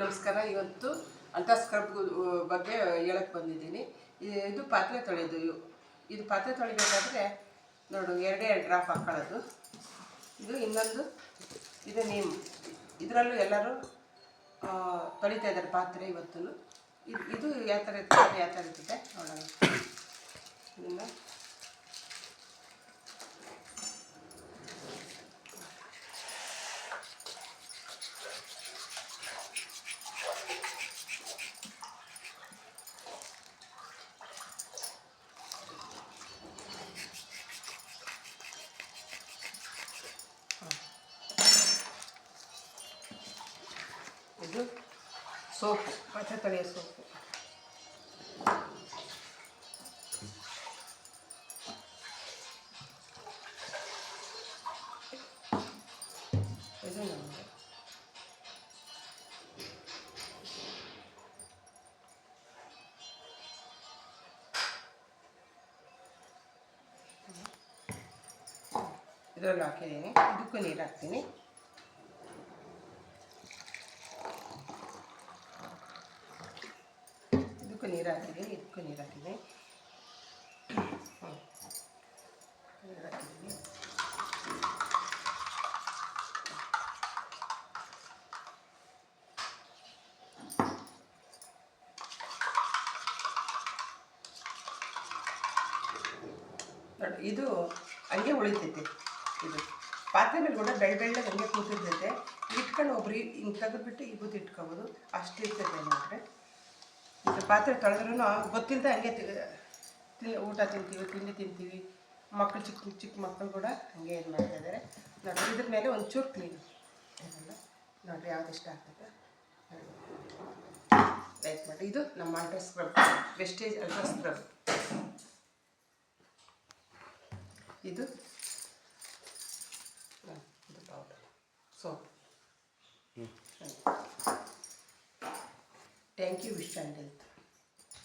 ನಮಸ್ಕಾರ. ಇವತ್ತು ಅಂಥ ಸ್ಕ್ರಬ್ ಬಗ್ಗೆ ಹೇಳಕ್ಕೆ ಬಂದಿದ್ದೀನಿ. ಇದು ಪಾತ್ರೆ ತೊಳೆಯೋದು. ಇದು ಪಾತ್ರೆ ತೊಳಿಬೇಕಾದ್ರೆ ನೋಡು, ಎರಡೇ ಡ್ರಾಪ್ ಹಾಕೊಳ್ಳೋದು. ಇದು ಇನ್ನೊಂದು, ಇದು ನೇಮ್. ಇದರಲ್ಲೂ ಎಲ್ಲರೂ ತೊಳಿತಾ ಇದ್ದಾರೆ ಪಾತ್ರೆ ಇವತ್ತು. ಇದು ಯಾವ ಥರ ಇರ್ತದೆ ನೋಡೋಣ. ಇದನ್ನು ಇದು ಸೋಪು, ಪಾತ್ರೆ ತೊಳೆಯೋ ಸೋಪು. ಇದು ನಮಗೆ ಇದರಲ್ಲಿ ಹಾಕಿದ್ದೀನಿ. ಇದಕ್ಕೂ ನೀರು ಹಾಕ್ತೀನಿ. ಇದಕ್ಕೂ ನೀರು ಹಾಕಿದ್ದೀನಿ. ನೀರು ಹಾಕಿದ್ದೀನಿ. ನೋಡಿ, ಇದು ಹಂಗೆ ಉಳಿತೈತೆ. ಇದು ಪಾತ್ರೆ ಮೇಲೆ ಕೂಡ ಬೆಳ್ಳಗೆ ಹಂಗೆ ಕೂತಿರ್ತೈತೆ. ಇಟ್ಕೊಂಡು ಒಬ್ರು ಹಿಂಗೆ ತೆಗೆದುಬಿಟ್ಟು ಈ ಬೂದಿ ಇಟ್ಕೊಬೋದು, ಅಷ್ಟು ಇರ್ತೈತೆ ನೋಡ್ರೆ. ಇದು ಪಾತ್ರೆ ತೊಳೆದ್ರೂ ಗೊತ್ತಿಲ್ಲದೆ ಹಂಗೆ ಊಟ ತಿಂತೀವಿ, ತಿಂಡಿ ತಿಂತೀವಿ. ಮಕ್ಕಳು ಚಿಕ್ಕ ಮಕ್ಕಳು ಕೂಡ ಹಂಗೆ ಇದು ಮಾಡ್ತಾಯಿದ್ದಾರೆ. ನೋಡಿ, ಇದ್ರ ಮೇಲೆ ಒಂಚೂರು ಕ್ಲೀನ್ ನೋಡಿರಿ, ಯಾವ್ದು ಇಷ್ಟ ಆಗ್ತದೆ ಲೈಕ್ ಮಾಡಿ. ಇದು ನಮ್ಮ ultra scrub, wastage ultra scrub. ಇದು powder soap. Thank you. Wish and health.